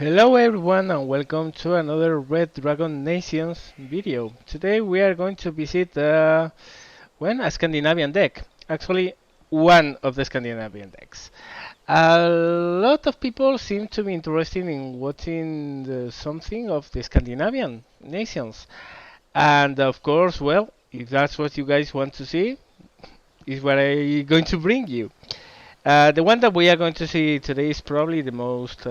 Hello everyone and welcome to another Red Dragon Nations video. Today we are going to visit a Scandinavian deck. Actually, one of the Scandinavian decks. A lot of people seem to be interested in watching something of the Scandinavian nations. And of course, well, if that's what you guys want to see, is what I'm going to bring you. The one that we are going to see today is probably the most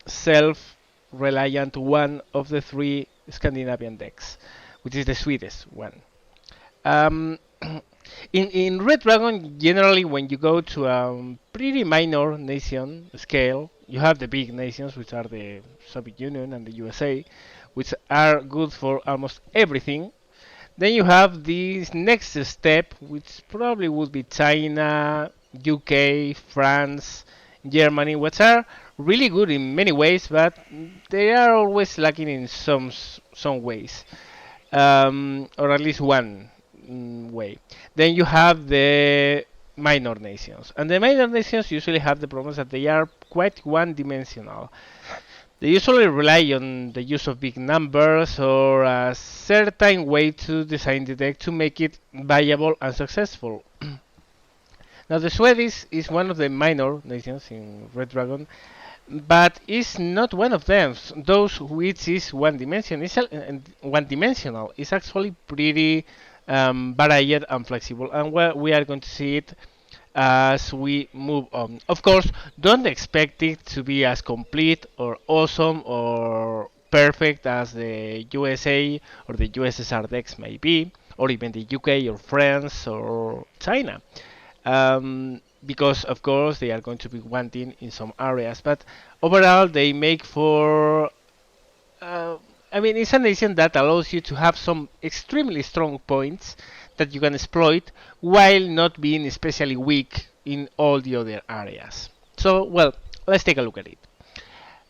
self-reliant one of the three Scandinavian decks, which is the Swedish one. Um, in Red Dragon, generally, when you go to a pretty minor nation scale, you have the big nations, which are the Soviet Union and the USA, which are good for almost everything. Then you have this next step, which probably would be China, UK, France, Germany, which are really good in many ways, but they are always lacking in some ways, or at least one way. Then you have the minor nations, and the minor nations usually have the problems that they are quite one-dimensional. They usually rely on the use of big numbers or a certain way to design the deck to make it viable and successful. Now, the Swedish is one of the minor nations in Red Dragon, but is not one of them. Those which is one-dimensional is actually pretty varied and flexible, and we are going to see it as we move on. Of course, don't expect it to be as complete or awesome or perfect as the USA or the USSR decks may be, or even the UK or France or China. Because, of course, they are going to be wanting in some areas, but overall, they make for. Uh, I mean, it's a nation that allows you to have some extremely strong points that you can exploit while not being especially weak in all the other areas. So, well, let's take a look at it.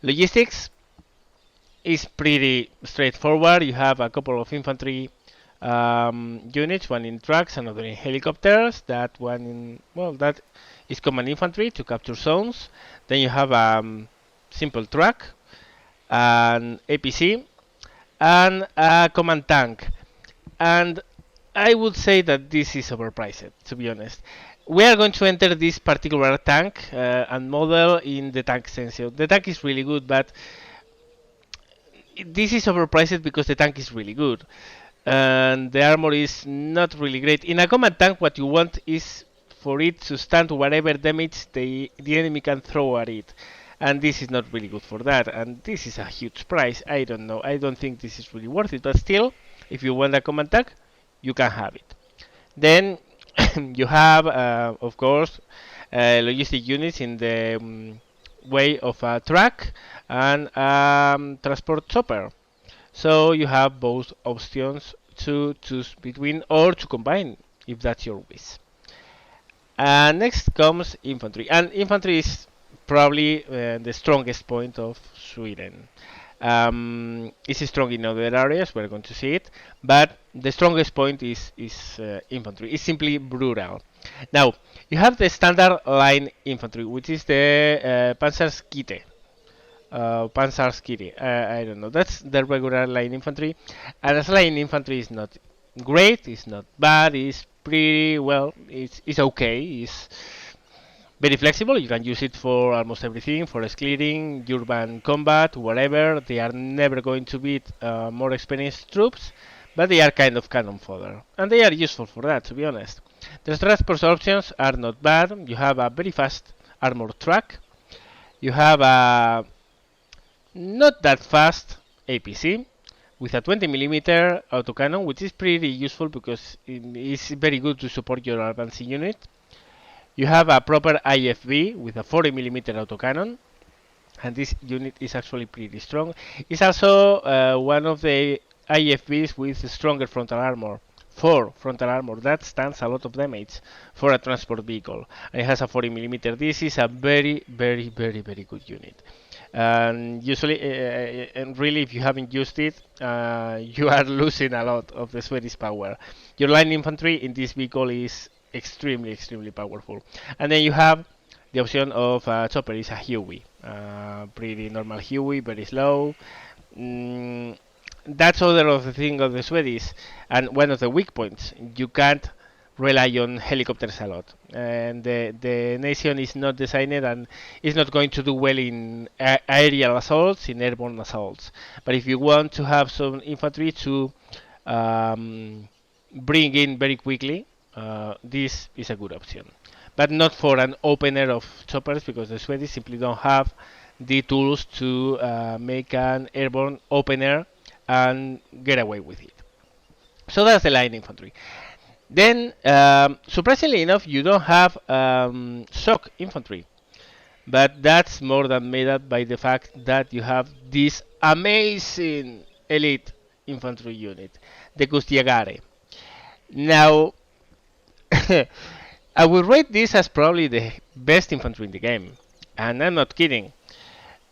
Logistics is pretty straightforward. You have a couple of infantry units, one in trucks, another in helicopters. That one in, well, that is common infantry to capture zones. Then you have simple truck, an APC, and a command tank. And I would say that this is overpriced, to be honest. We are going to enter this particular tank and model in the tank extension. The tank is really good, but this is overpriced because the tank is really good. And the armor is not really great. In a command tank, what you want is for it to stand whatever damage the enemy can throw at it. And this is not really good for that. And this is a huge price. I don't know. I don't think this is really worth it. But still, if you want a command tank, you can have it. Then you have, of course, logistic units in the way of a truck and transport chopper. So you have both options to choose between or to combine if that's your wish. Next comes infantry, and infantry is probably the strongest point of Sweden. It's strong in other areas, we're going to see it, but the strongest point is infantry. It's simply brutal. Now, you have the standard line infantry, which is the Panzerskite. Panzerskite, I don't know. That's the regular line infantry. And as line infantry is not great, it's not bad, it's pretty well, it's okay, it's very flexible. You can use it for almost everything, forest clearing, urban combat, whatever. They are never going to beat more experienced troops, but they are kind of cannon fodder. And they are useful for that, to be honest. The transport options are not bad. You have a very fast armored truck. You have a not that fast APC with a 20mm autocannon, which is pretty useful because it's very good to support your advancing unit. You have a proper IFV with a 40mm autocannon, and this unit is actually pretty strong. It's also one of the IFVs with stronger frontal armor. 4 frontal armor, that stands a lot of damage for a transport vehicle. And it has a 40mm. This is a very, very, very, very good unit. And usually, and really, if you haven't used it, you are losing a lot of the Swedish power. Your line infantry in this vehicle is extremely, extremely powerful. And then you have the option of chopper is a Huey, pretty normal Huey, very slow. Mm, that's other of the thing of the Swedish, and one of the weak points. You can't rely on helicopters a lot, and the nation is not designed and is not going to do well in aerial assaults, in airborne assaults. But if you want to have some infantry to bring in very quickly, this is a good option. But not for an opener of choppers, because the Swedish simply don't have the tools to make an airborne opener and get away with it. So that's the line infantry. Then, surprisingly enough, you don't have shock infantry, but that's more than made up by the fact that you have this amazing elite infantry unit, the Custiagare. Now, I would rate this as probably the best infantry in the game, and I'm not kidding.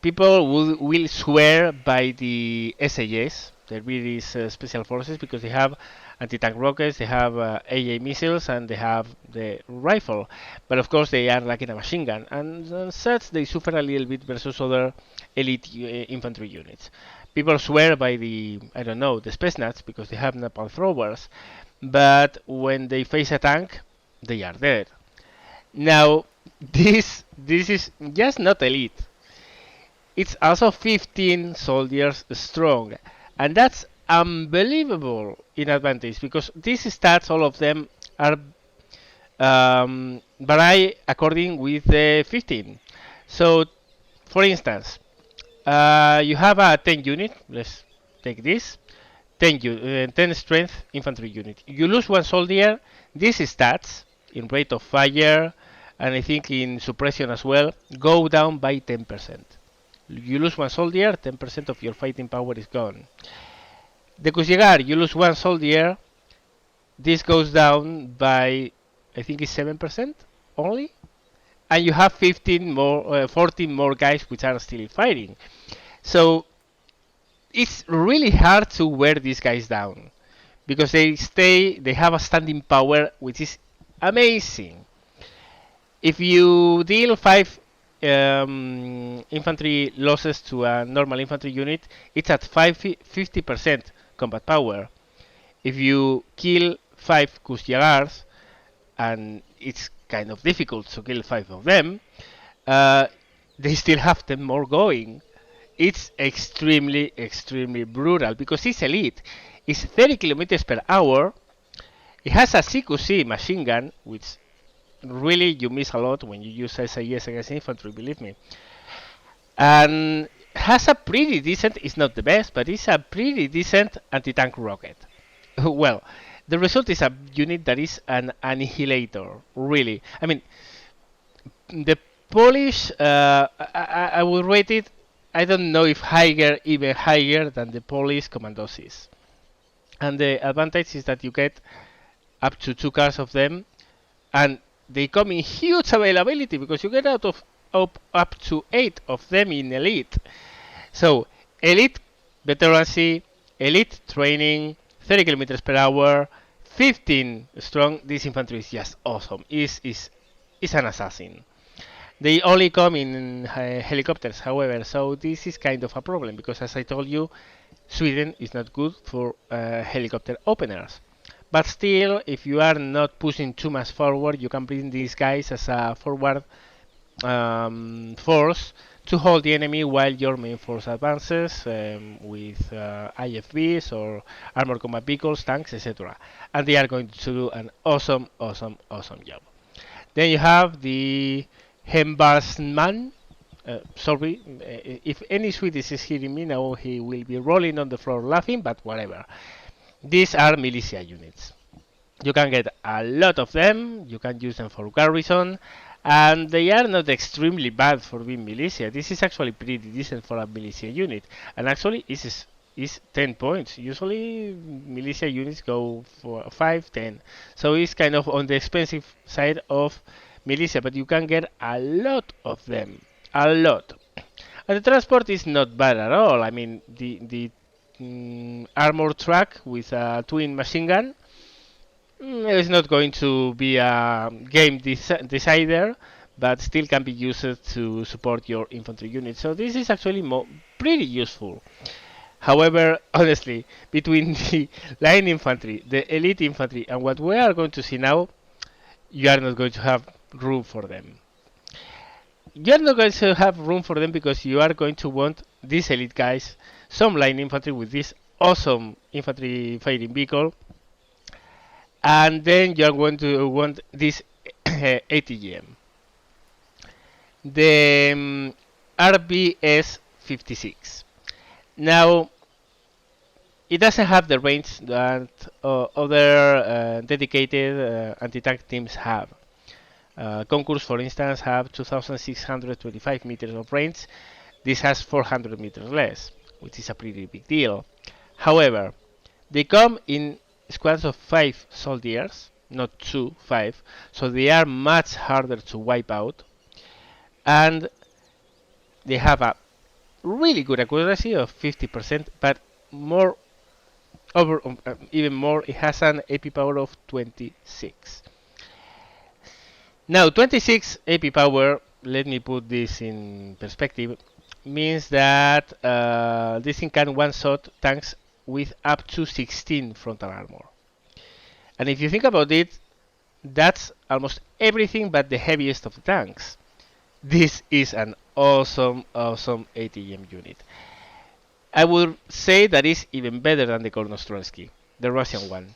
People will swear by the SAS, the British Special Forces, because they have anti-tank rockets, they have AA missiles, and they have the rifle. But of course, they are lacking a machine gun, and such they suffer a little bit versus other elite infantry units. People swear by the, I don't know, the Spetsnaz, because they have napalm throwers, but when they face a tank, they are dead. Now, this is just not elite. It's also 15 soldiers strong, and that's unbelievable in advantage, because these stats, all of them, are vary according with the 15. So, for instance, you have a 10 unit. Let's take this 10 strength infantry unit. You lose one soldier. These stats in rate of fire and I think in suppression as well go down by 10%. You lose one soldier, 10% of your fighting power is gone. The Kusigar, you lose one soldier, this goes down by, I think it's 7% only, and you have 14 more guys which are still fighting. So it's really hard to wear these guys down because they have a standing power which is amazing. If you deal 5 infantry losses to a normal infantry unit, it's at 50% combat power. If you kill 5 Kustiagars, and it's kind of difficult to kill 5 of them, they still have 10 more going. It's extremely, extremely brutal because it's elite. It's 30 kilometers per hour. It has a CQC machine gun, which really you miss a lot when you use SAS against infantry, believe me. And has a pretty decent, it's not the best, but it's a pretty decent anti-tank rocket. Well, the result is a unit that is an annihilator, really. I mean, the Polish, I would rate it, I don't know if higher, even higher than the Polish Commandosis. And the advantage is that you get up to 2 cars of them, and they come in huge availability because you get up to 8 of them in elite. So elite veterancy, elite training, 30 kilometers per hour, 15 strong. This infantry is just awesome. Is an assassin. They only come in helicopters, however, so this is kind of a problem because, as I told you, Sweden is not good for helicopter openers. But still, if you are not pushing too much forward, you can bring these guys as a forward force to hold the enemy while your main force advances with IFVs or armored combat vehicles, tanks, etc. And they are going to do an awesome, awesome, awesome job. Then you have the Hembarsman. Sorry, if any Swedish is hearing me now, he will be rolling on the floor laughing, but whatever. These are militia units. You can get a lot of them, you can use them for garrison, and they are not extremely bad for being militia. This is actually pretty decent for a militia unit, and actually is 10 points. Usually militia units go for 5, 10. So it's kind of on the expensive side of militia, but you can get a lot of them. A lot. And the transport is not bad at all. I mean, the armored truck with a twin machine gun is not going to be a game decider, but still can be used to support your infantry unit. So this is actually pretty useful. However, honestly, between the line infantry, the elite infantry, and what we are going to see now, you are not going to have room for them. You are not going to have room for them because you are going to want these elite guys, some line infantry with this awesome infantry fighting vehicle, and then you are going to want this ATGM. The RBS 56. Now, it doesn't have the range that other dedicated anti-tank teams have. Concourse, for instance, have 2,625 meters of range. This has 400 meters less, which is a pretty big deal. However, they come in squads of 5 soldiers, not 2, 5, so they are much harder to wipe out, and they have a really good accuracy of 50%, but more even more, it has an AP power of 26. Now, 26 AP power, let me put this in perspective, means that this thing can one-shot tanks with up to 16 frontal armor. And if you think about it, that's almost everything but the heaviest of the tanks. This is an awesome, awesome ATM unit. I would say that is even better than the Gornostrelsky, the Russian one.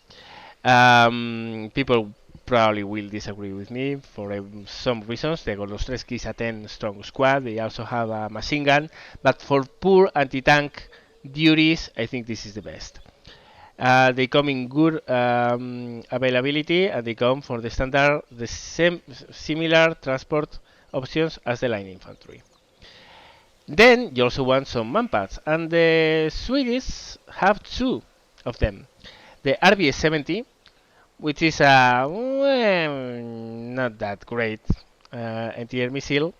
People probably will disagree with me for some reasons. The Gornostrelsky is a 10 strong squad. They also have a machine gun, but for pure anti-tank duties, I think this is the best. They come in good availability, and they come for the standard, the same similar transport options as the line infantry. Then you also want some manpads, and the Swedish have two of them. The RBS 70, which is a not that great anti-air missile,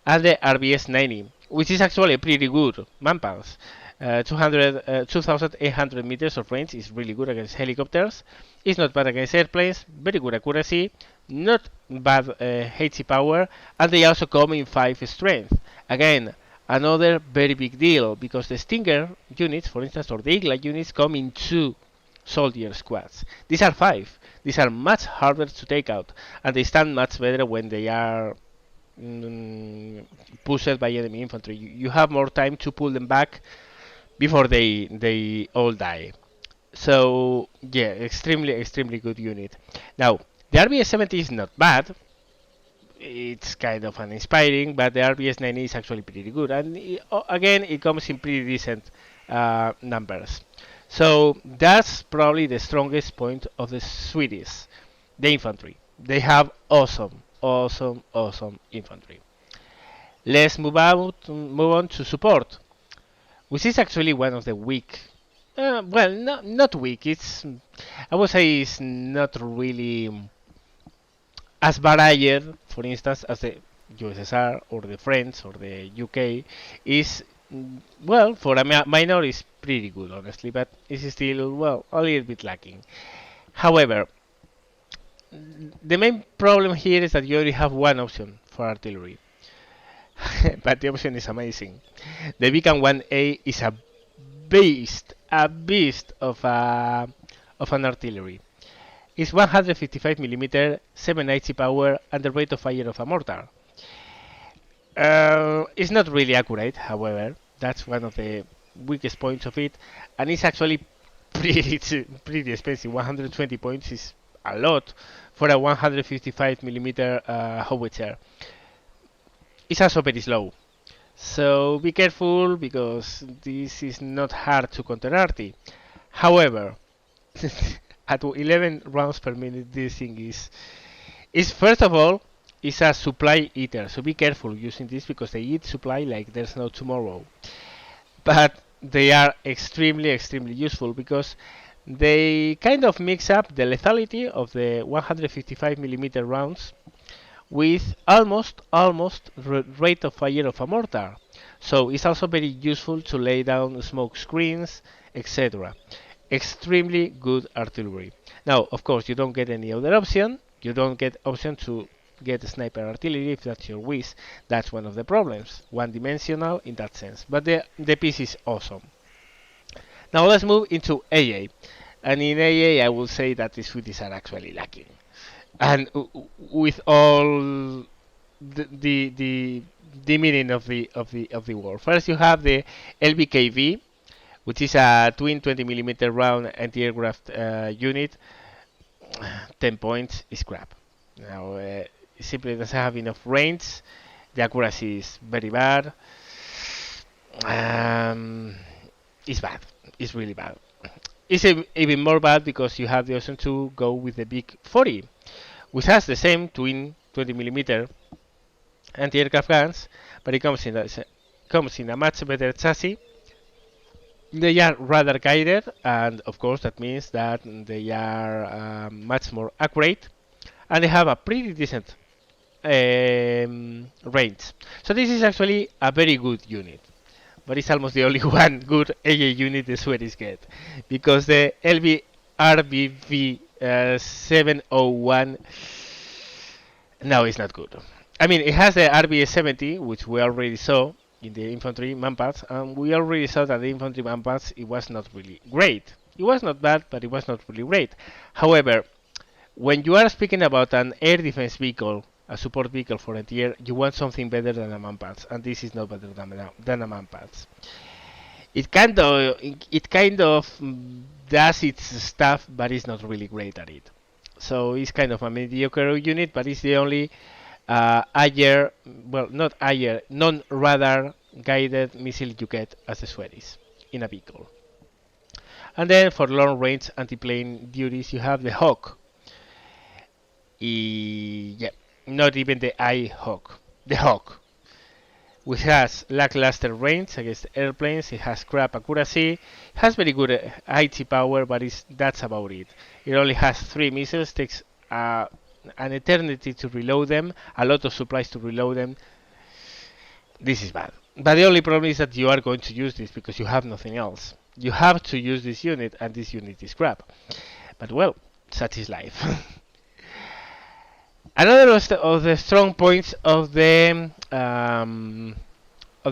and the RBS 90, which is actually a pretty good manpads. 2,800 meters of range is really good against helicopters. It's not bad against airplanes, very good accuracy, not bad HE power, and they also come in 5 strength. Again, another very big deal, because the Stinger units, for instance, or the Igla units, come in 2 soldier squads. These are 5. These are much harder to take out, and they stand much better when they are pushed by enemy infantry. You have more time to pull them back before they all die. So yeah, extremely good unit. Now, the RBS 70 is not bad. It's kind of uninspiring, but the RBS 90 is actually pretty good, and again, it comes in pretty decent numbers. So that's probably the strongest point of the Swedish, the infantry. They have awesome infantry. Let's move on to support, which is actually one of the weak. Well, not weak. I would say it's not really as varied, for instance, as the USSR or the French or the UK is. Well, for a minor, is pretty good, honestly, but it's still, well, a little bit lacking. However, the main problem here is that you only have one option for artillery, but the option is amazing. The Beacon 1A is a beast of an artillery. It's 155 mm, 780 power, and the rate of fire of a mortar. It's not really accurate, however. That's one of the weakest points of it, and it's actually pretty expensive. 120 points is a lot for a 155 mm howitzer. It's also very slow, so be careful because this is not hard to counter arty. However, at 11 rounds per minute, this thing is first of all, it's a supply eater, so be careful using this because they eat supply like there's no tomorrow. But they are extremely useful because they kind of mix up the lethality of the 155 mm rounds with almost rate of fire of a mortar. So it's also very useful to lay down smoke screens, etc. Extremely good artillery. Now, of course, you don't get any other option. You don't get option to get sniper artillery if that's your wish. That's one of the problems, one-dimensional in that sense. But the piece is awesome. Now let's move into AA. And in AA, I will say that the Swedes are actually lacking. And with all the meaning of the word. First, you have the LBKV, which is a twin 20mm round anti-aircraft unit. 10 points is crap. Now, it simply doesn't have enough range. The accuracy is very bad. It's bad. It's really bad. It's even more bad because you have the option to go with the big 40, which has the same twin 20mm anti-aircraft guns, but it comes in a much better chassis. They are radar guided, and of course that means that they are much more accurate, and they have a pretty decent range. So this is actually a very good unit, but it's almost the only one good AA unit the Swedes get, because the LBRBV 701 no, it's not good. I mean, it has the RBS 70, which we already saw in the infantry manpads, and we already saw that the infantry manpads it was not really great. It was not bad, but it was not really great. However, when you are speaking about an air defense vehicle, a support vehicle for anti-air, you want something better than a manpads, and this is not better than a manpads. It kind of does its stuff, but it's not really great at it. So it's kind of a mediocre unit, but it's the only air, well, not air, non-radar guided missile you get as a Swedish in a vehicle. And then for long-range anti-plane duties, you have the Hawk. Yeah, not even the Hawk, the Hawk, which has lackluster range against airplanes. It has crap accuracy. It has very good IT power, but that's about it. It only has 3 missiles, takes an eternity to reload them, a lot of supplies to reload them. This is bad. But the only problem is that you are going to use this because you have nothing else. You have to use this unit, and this unit is crap. But well, such is life. Another of the strong points of the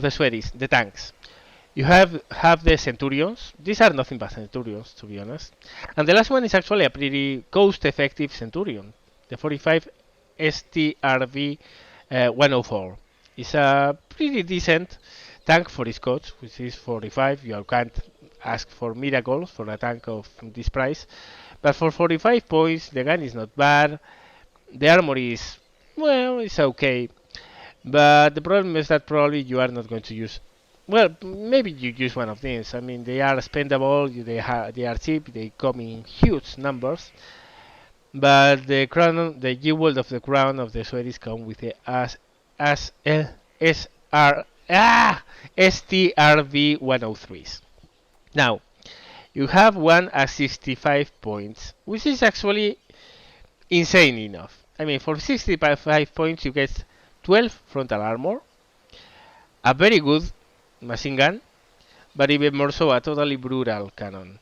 Swedish, the tanks. You have the Centurions. These are nothing but Centurions, to be honest. And the last one is actually a pretty cost-effective Centurion, the 45 STRV 104. It's a pretty decent tank for its cost, which is 45. You can't ask for miracles for a tank of this price. But for 45 points, the gun is not bad. The armor is, well, it's okay. But the problem is that probably you are not going to use, well, maybe you use one of these. I mean, they are spendable, they are cheap, they come in huge numbers. But the crown, the jewel of the crown of the Swedish come with the STRV 103s. Now, you have one at 65 points, which is actually insane enough. I mean, for 65 points, you get 12 frontal armor, a very good machine gun, but even more so, a totally brutal cannon.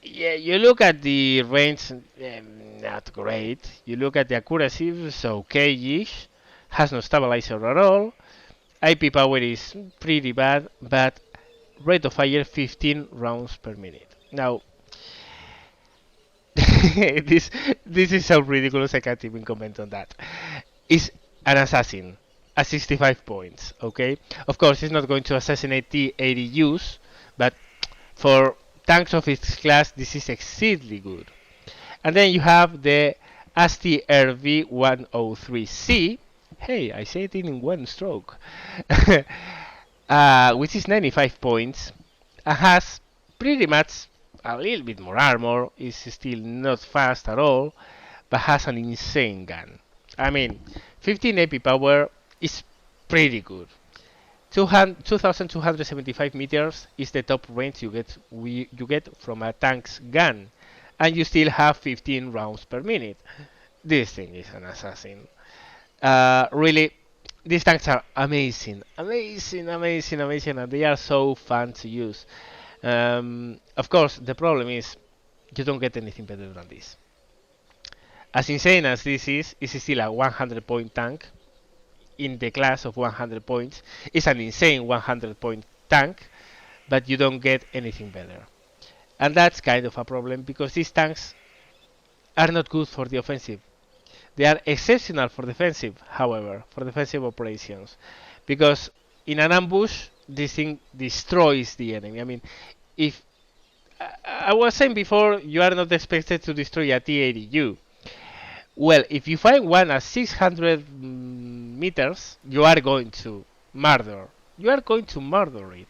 Yeah, you look at the range, not great. You look at the accuracy, it's okay-ish. Has no stabilizer at all. IP power is pretty bad, but rate of fire 15 rounds per minute. Now, this is so ridiculous. I can't even comment on that. It's an assassin at 65 points. Okay, of course it's not going to assassinate T-80Us, but for tanks of its class, this is exceedingly good. And then you have the STRV 103C. Hey, I say it in one stroke, which is 95 points, and has pretty much a little bit more armor, is still not fast at all, but has an insane gun. I mean, 15 AP power is pretty good. 2,275 meters is the top range you get from a tank's gun, and you still have 15 rounds per minute. This thing is an assassin. Really, these tanks are amazing, and they are so fun to use. Of course, the problem is you don't get anything better than this. As insane as this is, it's still a 100 point tank in the class of 100 points. It's an insane 100 point tank, but you don't get anything better. And that's kind of a problem because these tanks are not good for the offensive. They are exceptional for defensive, however, for defensive operations. Because in an ambush, this thing destroys the enemy. I mean, if I was saying before, you are not expected to destroy a T-80U. Well, if you find one at 600 meters, you are going to murder. You are going to murder it.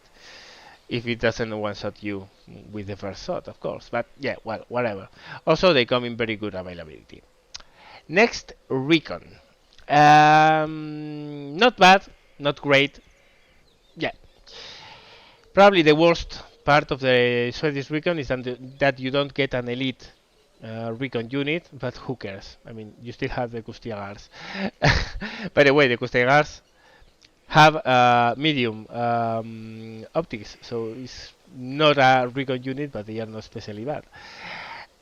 If it doesn't one-shot you with the first shot, of course. But yeah, well, whatever. Also, they come in very good availability. Next, Recon. Not bad, not great. Yeah, probably the worst part of the Swedish Recon is that you don't get an elite Recon unit, but who cares? I mean, you still have the Kustjagars. By the way, the Kustjagars have medium optics, so it's not a Recon unit, but they are not especially bad.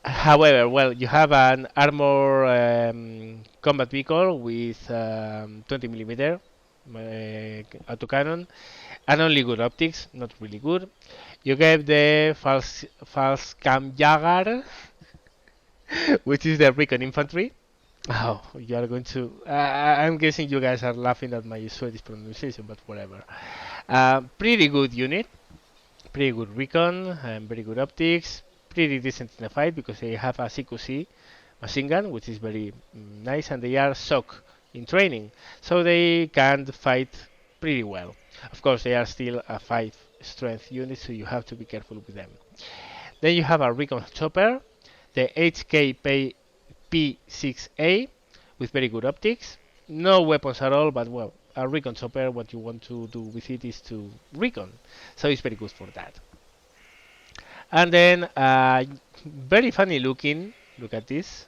However, well, you have an armor combat vehicle with 20 millimeter autocannon and only good optics, not really good. You get the false cam Jagar, which is the Recon Infantry. Oh, you are going to. I'm guessing you guys are laughing at my Swedish pronunciation, but whatever. Pretty good unit, pretty good recon, and very good optics. Pretty decent in the fight because they have a CQC machine gun, which is very nice, and they are shock in training, so they can fight pretty well. Of course, they are still a 5 strength unit, so you have to be careful with them. Then you have a recon chopper, the HK P6A, with very good optics. No weapons at all, but well, a recon chopper, what you want to do with it is to recon, so it's very good for that. And then, very funny looking, look at this,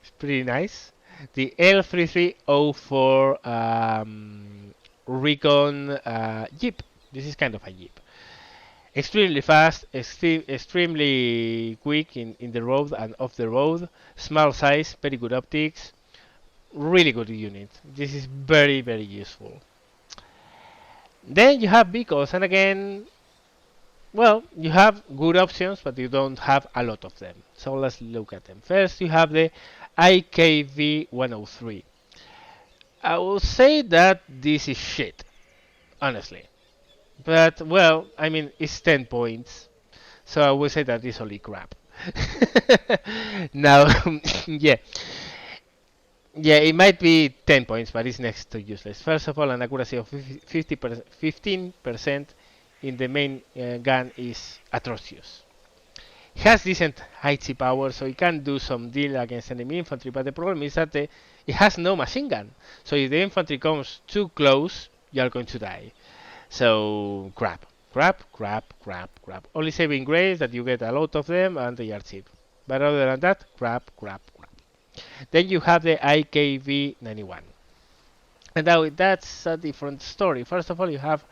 it's pretty nice. The L3304 Recon Jeep. This is kind of a Jeep. Extremely fast, extremely quick in the road and off the road. Small size, very good optics. Really good unit. This is very, very useful. Then you have vehicles, and again, well, you have good options, but you don't have a lot of them. So let's look at them. First, you have the IKV-103. I will say that this is shit, honestly. But, well, I mean, it's 10 points. So I will say that it's only crap. Now, yeah. Yeah, it might be 10 points, but it's next to useless. First of all, an accuracy of 15% in the main gun is atrocious. It has decent HC power, so it can do some deal against enemy infantry, but the problem is that it has no machine gun. So if the infantry comes too close, you are going to die. So, crap. Only saving grace that you get a lot of them and they are cheap. But other than that, crap. Then you have the IKV-91. And now that's a different story. First of all, you have,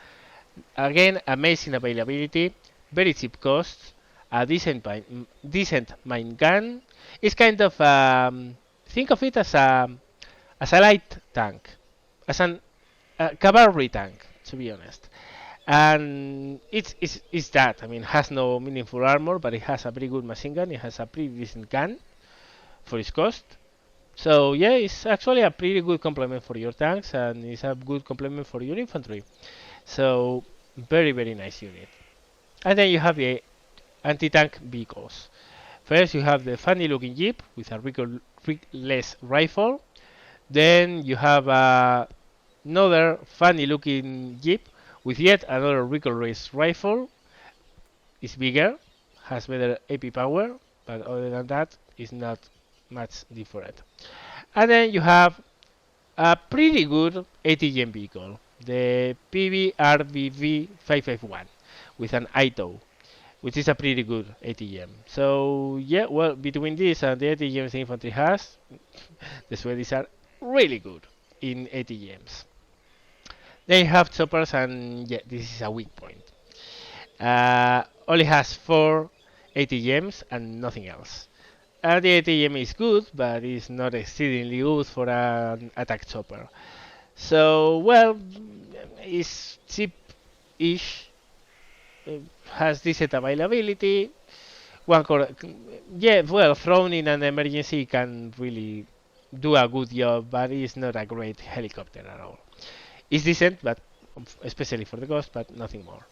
again, amazing availability, very cheap costs, a decent mine gun. It's kind of, think of it as a light tank, as a cavalry tank, to be honest. And it's that. I mean, it has no meaningful armor, but it has a very good machine gun. It has a pretty decent gun for its cost. So yeah, it's actually a pretty good complement for your tanks, and it's a good complement for your infantry. So very, very nice unit. And then you have the anti-tank vehicles. First, you have the funny looking Jeep with a recoilless rifle. Then you have another funny looking Jeep with yet another recoilless rifle. It's bigger, has better AP power, but other than that, it's not much different. And then you have a pretty good ATGM vehicle, the PBRVV 551 with an ITO, which is a pretty good ATGM. So yeah, well, between this and the ATGMs the infantry has, the Swedish are really good in ATGMs. They have choppers, and yeah, this is a weak point. Only has 4 ATGMs and nothing else. The ATM is good, but it's not exceedingly good for an attack chopper. So, well, it's cheap-ish, uh, has decent availability. One core, yeah, well, thrown in an emergency can really do a good job, but it's not a great helicopter at all. It's decent, but especially for the cost, but nothing more.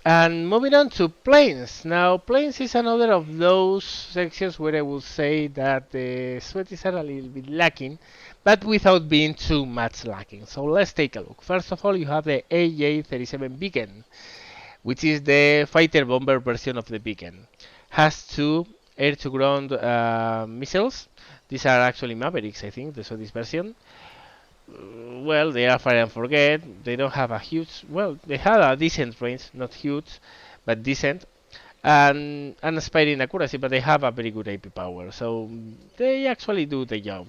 And moving on to planes. Now, planes is another of those sections where I will say that the Sweaties are a little bit lacking, but without being too much lacking. So let's take a look. First of all, you have the AJ-37 Beacon, which is the fighter bomber version of the Beacon. Has two air-to-ground missiles. These are actually Mavericks, I think, so this version. Well, they are fire and forget. They don't have a huge. Well, they have a decent range, not huge, but decent, and aspiring accuracy. But they have a very good AP power, so they actually do the job.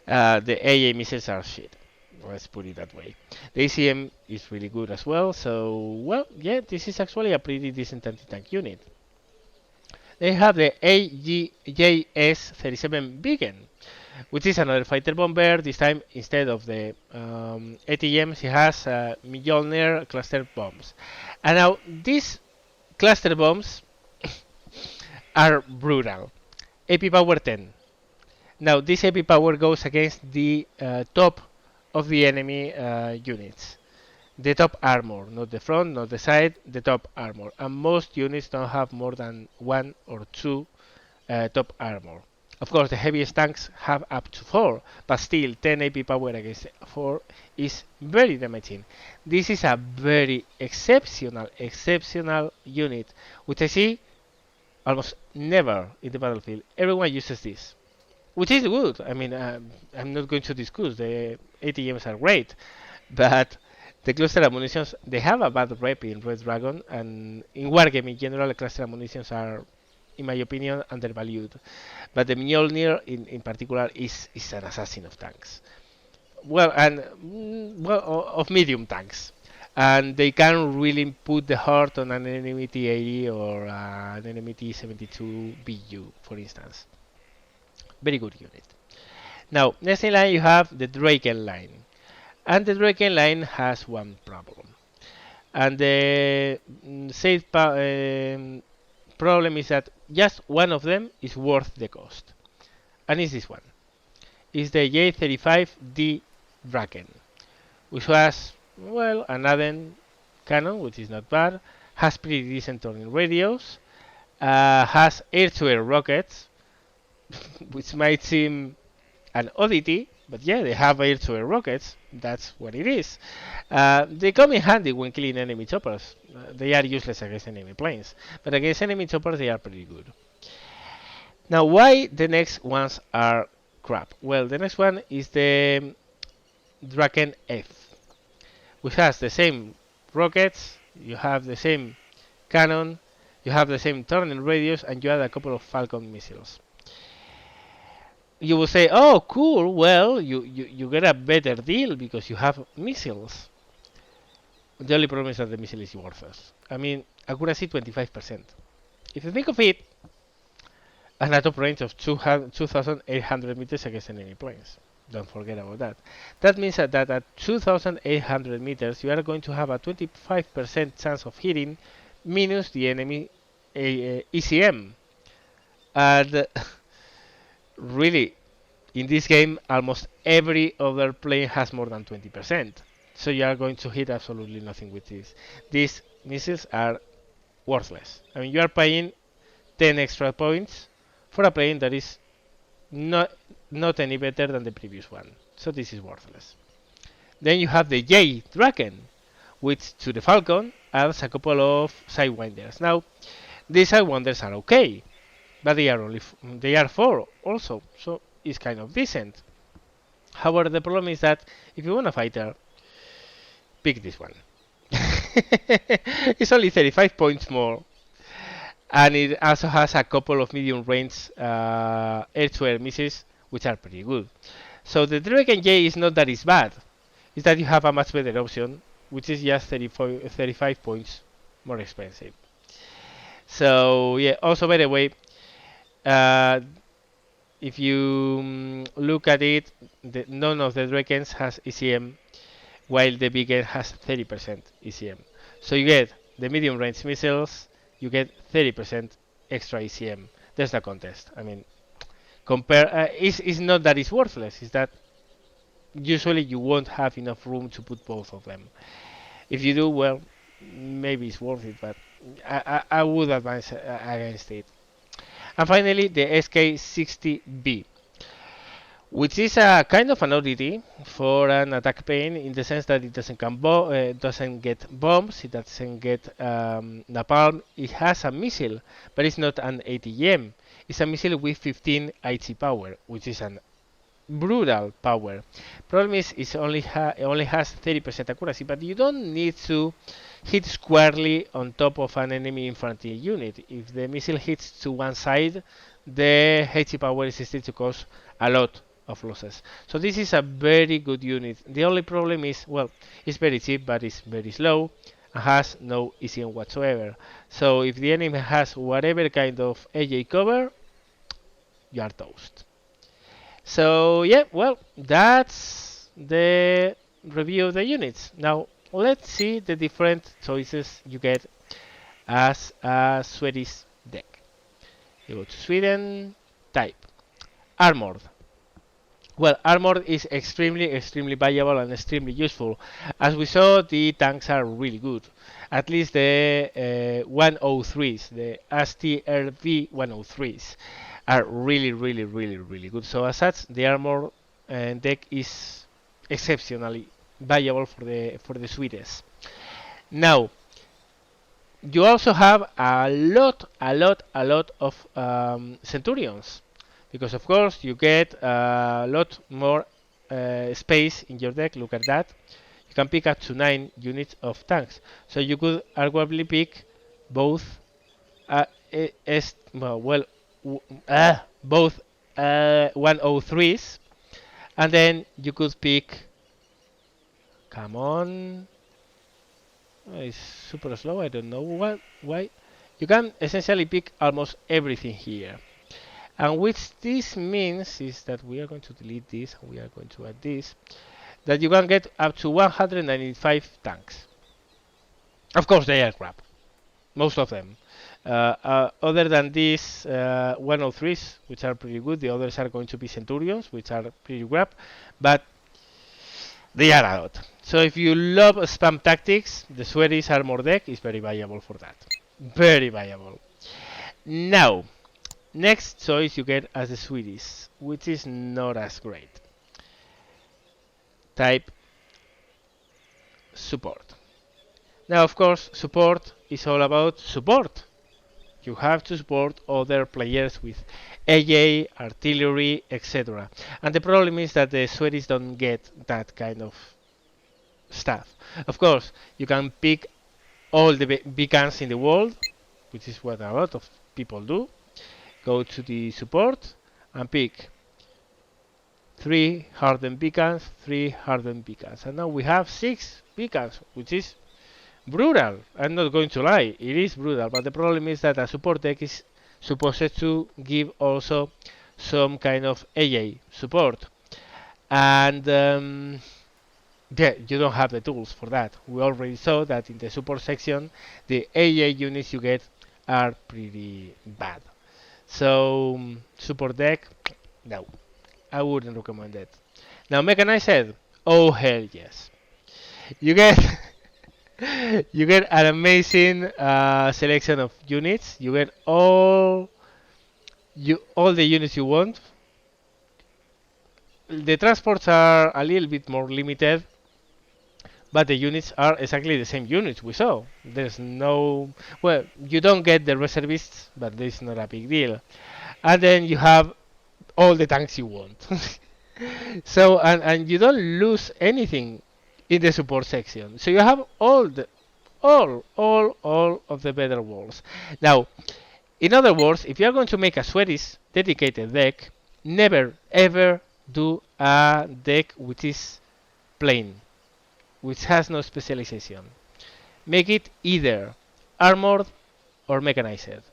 The AA missiles are shit. Let's put it that way. The ACM is really good as well. So, well, yeah, this is actually a pretty decent anti-tank unit. They have the AGJS-37 Beacon, which is another fighter bomber. This time, instead of the ATMs, he has Mjolnir cluster bombs. And now, these cluster bombs are brutal. AP power 10. Now, this AP power goes against the top of the enemy units. The top armor, not the front, not the side, the top armor. And most units don't have more than one or two top armor. Of course, the heaviest tanks have up to 4, but still 10 AP power against 4 is very damaging. This is a very exceptional unit, which I see almost never in the battlefield. Everyone uses this, which is good. I mean, I'm not going to discuss the ATMs are great, but the cluster ammunitions, they have a bad rep in Red Dragon, and in Wargame in general, cluster ammunitions are, in my opinion, undervalued. But the Mjolnir in particular is an assassin of tanks. Well, and of medium tanks. And they can really put the heart on an enemy T80 or an enemy T72 BU, for instance. Very good unit. Now, next in line you have the Draken line. And the Draken line has one problem. And the problem is that just one of them is worth the cost. And it's this one. It's the J35D Draken, which has, well, another cannon, which is not bad, has pretty decent turning radius, has air-to-air rockets, which might seem an oddity, but yeah, they have air-to-air rockets. That's what it is. They come in handy when killing enemy choppers. They are useless against enemy planes, but against enemy choppers they are pretty good. Now, why the next ones are crap? Well, the next one is the Draken F, which has the same rockets, you have the same cannon, you have the same turning radius, and you add a couple of Falcon missiles. You will say, oh, cool, well, you get a better deal because you have missiles. The only problem is that the missile is worthless. I mean, accuracy 25%. If you think of it, and a top range of 2,800 meters against enemy planes. Don't forget about that. That means that at 2,800 meters, you are going to have a 25% chance of hitting minus the enemy ECM. And really, in this game, almost every other plane has more than 20%. So you are going to hit absolutely nothing with this. These missiles are worthless. I mean, you are paying 10 extra points for a plane that is not any better than the previous one. So this is worthless. Then you have the J Draken, which to the Falcon adds a couple of sidewinders. Now, these sidewinders are okay, but they are 4 also, so it's kind of decent. However, the problem is that if you want a fighter, pick this one. It's only 35 points more, and it also has a couple of medium range air-to-air missiles, which are pretty good. So the Draken J is not that it's bad, it's that you have a much better option, which is just 35 points more expensive. So yeah, also by the way, if you look at it, none of the Drakens has ECM, while the big end has 30% ECM. So you get the medium range missiles, you get 30% extra ECM. There's no contest. I mean, compare. It's not that it's worthless. It's that usually you won't have enough room to put both of them. If you do, well, maybe it's worth it, but I would advise against it. And finally, the SK60B, which is a kind of an oddity for an attack plane in the sense that it doesn't get bombs, it doesn't get napalm. It has a missile, but it's not an ATM. It's a missile with 15 IT power, which is an brutal power. Problem is, it only has 30% accuracy, but you don't need to hit squarely on top of an enemy infantry unit. If the missile hits to one side, the HE power is still to cause a lot of losses. So this is a very good unit. The only problem is, well, it's very cheap, but it's very slow and has no ECM whatsoever. So if the enemy has whatever kind of AJ cover, you are toast. So yeah, well, that's the review of the units. Now let's see the different choices you get as a Swedish deck. You go to Sweden, type armored. Well, armored is extremely valuable and extremely useful. As we saw, the tanks are really good. At least the 103s, the STRV 103s, are really good. So as such, the armor deck is exceptionally valuable for the Swedes. Now, you also have a lot of Centurions, because of course you get a lot more space in your deck. Look at that. You can pick up to 9 units of tanks. So you could arguably pick both both 103s, and then you could pick. Come on. Oh, it's super slow. I don't know why. You can essentially pick almost everything here. And which this means is that we are going to delete this and we are going to add this, that you can get up to 195 tanks. Of course, they are crap, most of them. Other than these 103s, which are pretty good, the others are going to be Centurions, which are pretty crap, but they are a lot. So if you love spam tactics, the Swedish armor deck is very viable for that. Very viable. Now, next choice you get as the Swedish, which is not as great. Type support. Now, of course, support is all about support. You have to support other players with AA, artillery, etc. And the problem is that the Swedes don't get that kind of stuff. Of course, you can pick all the big guns in the world, which is what a lot of people do. Go to the support and pick 3 hardened beacons, 3 hardened beacons. And now we have 6 beacons, which is brutal. I'm not going to lie, it is brutal. But the problem is that a support deck is supposed to give also some kind of AA support. And yeah, you don't have the tools for that. We already saw that in the support section, the AA units you get are pretty bad. So, support deck, no, I wouldn't recommend it. Now, mechanized, oh hell yes. You get you get an amazing selection of units. You get all the units you want. The transports are a little bit more limited, but the units are exactly the same units we saw. There's no, well, you don't get the reservists, but this is not a big deal. And then you have all the tanks you want. So, and you don't lose anything in the support section. So you have all of the better walls. Now, in other words, if you are going to make a Swedish dedicated deck, never ever do a deck which is plain, which has no specialization. Make it either armored or mechanized,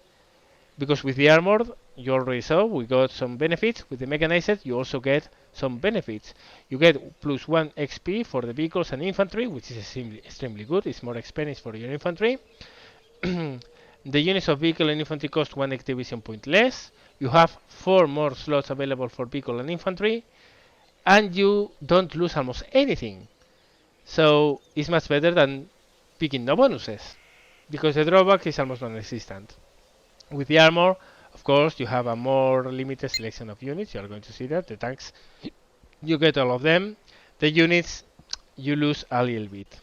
because with the armored you already saw we got some benefits with the mechanized. You also get some benefits. You get plus 1 XP for the vehicles and infantry, which is extremely good. It's more expensive for your infantry. The units of vehicle and infantry cost 1 activation point less. You have 4 more slots available for vehicle and infantry, and you don't lose almost anything. So it's much better than picking no bonuses, because the drawback is almost non-existent. With the armor, of course, you have a more limited selection of units. You are going to see that. The tanks, you get all of them. The units, you lose a little bit,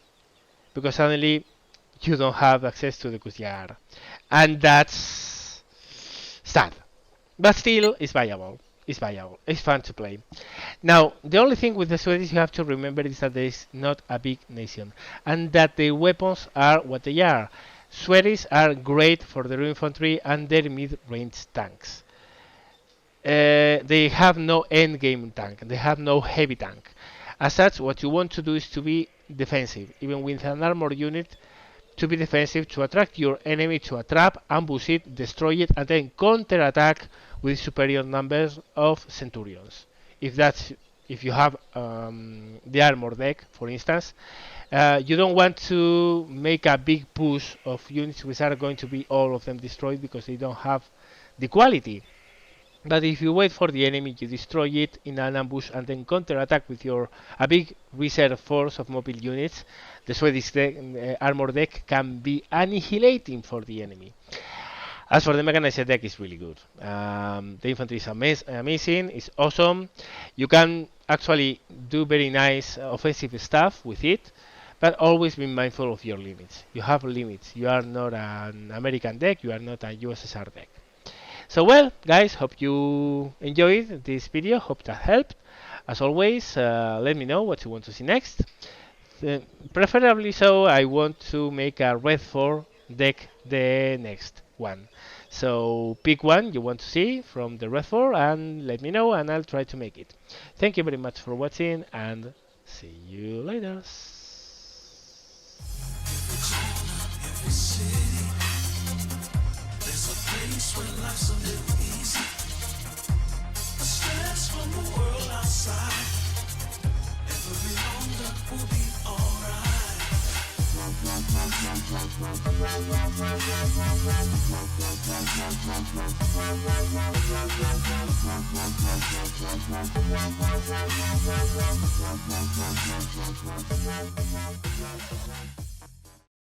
because suddenly you don't have access to the Kusyar. And that's sad. But still, it's viable. It's viable. It's fun to play. Now, the only thing with the Swedish you have to remember is that there is not a big nation, and that the weapons are what they are. Swedish are great for their infantry and their mid-range tanks. They have no endgame tank. They have no heavy tank. As such, what you want to do is to be defensive, even with an armor unit, to be defensive, to attract your enemy to a trap, ambush it, destroy it, and then counter-attack with superior numbers of centurions. If you have the armor deck, for instance, you don't want to make a big push of units which are going to be all of them destroyed because they don't have the quality. But if you wait for the enemy, you destroy it in an ambush and then counter-attack with a big reserve force of mobile units, the Swedish armor deck can be annihilating for the enemy. As for the mechanized deck, it's really good. The infantry is amazing, it's awesome. You can actually do very nice offensive stuff with it, but always be mindful of your limits. You have limits. You are not an American deck, you are not a USSR deck. So well, guys, hope you enjoyed this video, hope that helped. As always, let me know what you want to see next. Preferably so, I want to make a redfor deck the next one. So pick one you want to see from the redfor and let me know and I'll try to make it. Thank you very much for watching and see you later. When life's a little easy, the stress from the world outside, every longer will be alright.